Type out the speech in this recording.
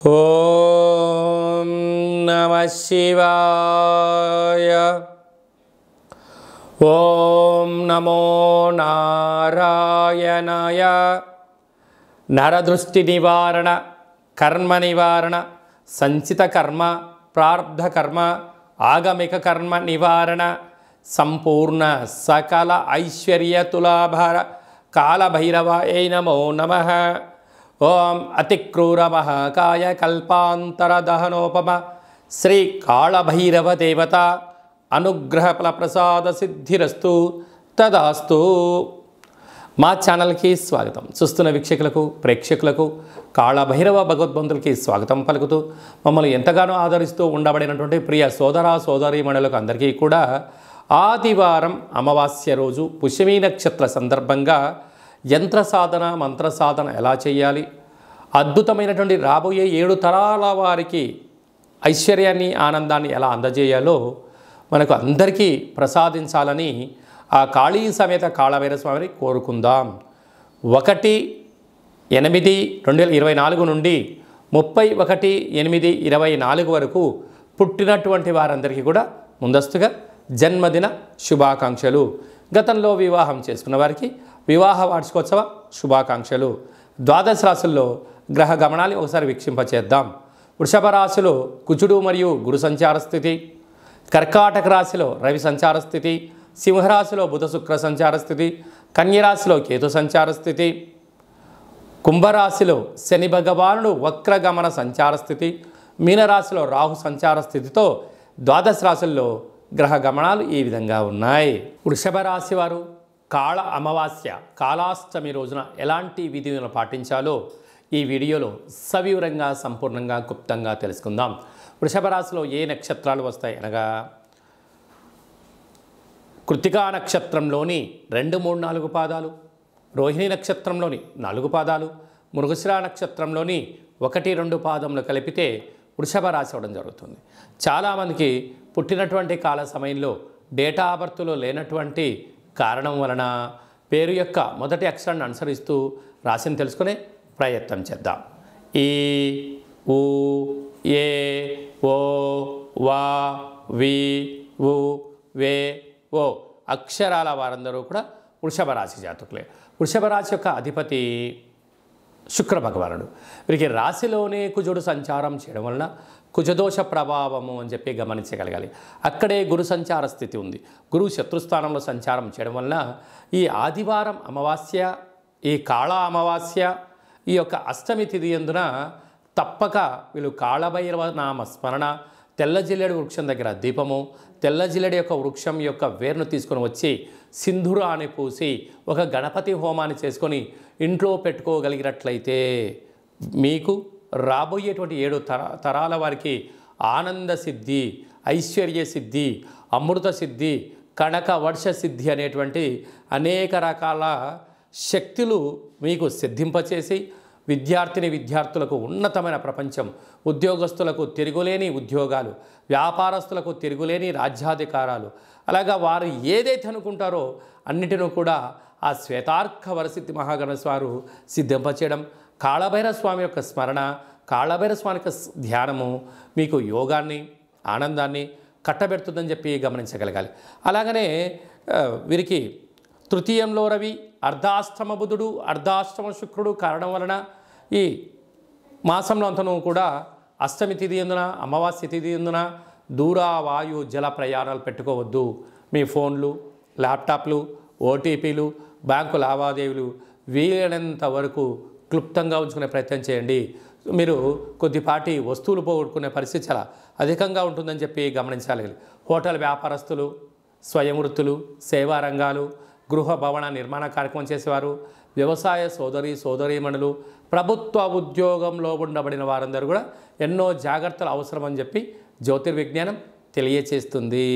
ఓం నమః శివాయ. ఓం నమో నారాయణాయ. నరదృష్టి నివారణ, కర్మ నివారణ, సంచిత కర్మ, ప్రారబ్ధ కర్మ, ఆగమిక కర్మ నివారణ, సంపూర్ణ సకల ఐశ్వర్య తులాభార కాళభైరవాయ నమో నమః. ఓం అతిక్రూర మహాకాయ కల్పాంతర దహనోపమ శ్రీ కాళభైరవ దేవత అనుగ్రహ ఫల ప్రసాద సిద్ధిరస్తు తదాస్తు. మా ఛానల్కి స్వాగతం. చూస్తున్న వీక్షకులకు, ప్రేక్షకులకు, కాళభైరవ భగవద్బంధులకి స్వాగతం పలుకుతూ మమ్మల్ని ఎంతగానో ఆదరిస్తూ ఉండబడినటువంటి ప్రియ సోదర సోదరీమణులకు అందరికీ కూడా ఆదివారం అమావాస్య రోజు పుష్యమీ నక్షత్ర సందర్భంగా యంత్ర సాధన, మంత్ర సాధన ఎలా చేయాలి, అద్భుతమైనటువంటి రాబోయే 7 తరాల వారికి ఐశ్వర్యాన్ని, ఆనందాన్ని ఎలా అందజేయాలో మనకు అందరికీ ప్రసాదించాలని ఆ కాళీ సమేత కాళభైరవ స్వామిని కోరుకుందాం. 1/8/2024 నుండి 31/8/24 వరకు పుట్టినటువంటి వారందరికీ కూడా ముందస్తుగా జన్మదిన శుభాకాంక్షలు. గతంలో వివాహం చేసుకున్న వారికి వివాహ వార్షికోత్సవ శుభాకాంక్షలు. ద్వాదశ రాశుల్లో గ్రహ గమనాన్ని ఒకసారి వీక్షింపచేద్దాం. వృషభ రాశిలో కుజుడు మరియు గురు సంచార స్థితి, కర్కాటక రాశిలో రవి సంచార స్థితి, సింహరాశిలో బుధ శుక్ర సంచార స్థితి, కన్యరాశిలో కేతు సంచార స్థితి, కుంభరాశిలో శని భగవానుడు వక్రగమన సంచార స్థితి, మీనరాశిలో రాహు సంచార స్థితితో ద్వాదశ రాశుల్లో గ్రహ గమనాలు ఈ విధంగా ఉన్నాయి. వృషభ రాశి వారు కాళ అమావాస్య కాళాష్టమి రోజున ఎలాంటి విధులను పాటించాలో ఈ వీడియోలో సవివరంగా, సంపూర్ణంగా, గుప్తంగా తెలుసుకుందాం. వృషభ రాశిలో ఏ నక్షత్రాలు వస్తాయి అనగా కృత్తికా నక్షత్రంలోని 2, 3, 4 పాదాలు, రోహిణి నక్షత్రంలోని 4 పాదాలు, మృగశిర నక్షత్రంలోని 1, 2 పాదములు కలిపితే వృషభ రాశి అవ్వడం జరుగుతుంది. చాలామందికి పుట్టినటువంటి కాల సమయంలో డేటా ఆఫ్ బర్త్లో లేనటువంటి కారణం వలన పేరు యొక్క మొదటి అక్షరాన్ని అనుసరిస్తూ రాశిని తెలుసుకునే ప్రయత్నం చేద్దాం. ఈ, ఊ, ఏ, ఓ, వా, వి, వు, వే, ఓ అక్షరాల వారందరూ కూడా వృషభ రాశి జాతకులే. వృషభ రాశి యొక్క అధిపతి శుక్ర భగవానుడు. వీరికి రాశిలోనే కుజుడు సంచారం చేయడం వలన కుజదోష ప్రభావము అని చెప్పి గమనించగలగాలి. అక్కడే గురు సంచార స్థితి ఉంది. గురువు శత్రుస్థానంలో సంచారం చేయడం వలన ఈ ఆదివారం అమావాస్య, ఈ కాళ అమావాస్య, ఈ యొక్క అష్టమి తిథి యందున తప్పక వీళ్ళు కాళభైరవ నామ స్మరణ, తెల్ల జిల్లేడు వృక్షం దగ్గర దీపము, తెల్ల జిల్లేడు యొక్క వృక్షం యొక్క వేరును తీసుకొని వచ్చి సింధూరాన్ని పూసి ఒక గణపతి హోమాన్ని చేసుకొని ఇంట్లో పెట్టుకోగలిగినట్లయితే మీకు రాబోయేటువంటి 7 తరాల వారికి ఆనంద సిద్ధి, ఐశ్వర్య సిద్ధి, అమృత సిద్ధి, కనక వర్ష సిద్ధి అనేటువంటి అనేక రకాల శక్తులు మీకు సిద్ధింపచేసి విద్యార్థులకు ఉన్నతమైన ప్రపంచం, ఉద్యోగస్తులకు తిరుగులేని ఉద్యోగాలు, వ్యాపారస్తులకు తిరుగులేని రాజ్యాధికారాలు, అలాగా వారు ఏదైతే అనుకుంటారో అన్నిటినూ కూడా ఆ శ్వేతార్క వరసిద్ధి మహాగణేశ వారు సిద్ధింపచేయడం, కాళభైరవ స్వామి యొక్క స్మరణ, కాళభైరవ స్వామి యొక్క ధ్యానము మీకు యోగాన్ని, ఆనందాన్ని కట్టబెడుతుందని చెప్పి గమనించగలగాలి. అలాగనే వీరికి తృతీయంలో రవి, అర్ధాష్టమ బుధుడు, అర్ధాష్టమ శుక్రుడు కారణం వలన ఈ మాసంలో అంతను కూడా అష్టమి తిథి ఎందున, అమావాస్య తిథి ఎందున దూర వాయు జల ప్రయాణాలు పెట్టుకోవద్దు. మీ ఫోన్లు, ల్యాప్టాప్లు, ఓటీపీలు, బ్యాంకు లావాదేవీలు వీలైనంత వరకు క్లుప్తంగా ఉంచుకునే ప్రయత్నం చేయండి. మీరు కొద్దిపాటి వస్తువులు పోగొట్టుకునే పరిస్థితి చాలా అధికంగా ఉంటుందని చెప్పి గమనించాలి. హోటల్ వ్యాపారస్తులు, స్వయం వృత్తులు, సేవా రంగాలు, గృహ భవన నిర్మాణ కార్యక్రమం చేసేవారు, వ్యవసాయ సోదరీమణులు, ప్రభుత్వ ఉద్యోగంలో ఉండబడిన వారందరూ కూడా ఎన్నో జాగ్రత్తలు అవసరమని చెప్పి జ్యోతిర్విజ్ఞానం తెలియచేస్తుంది.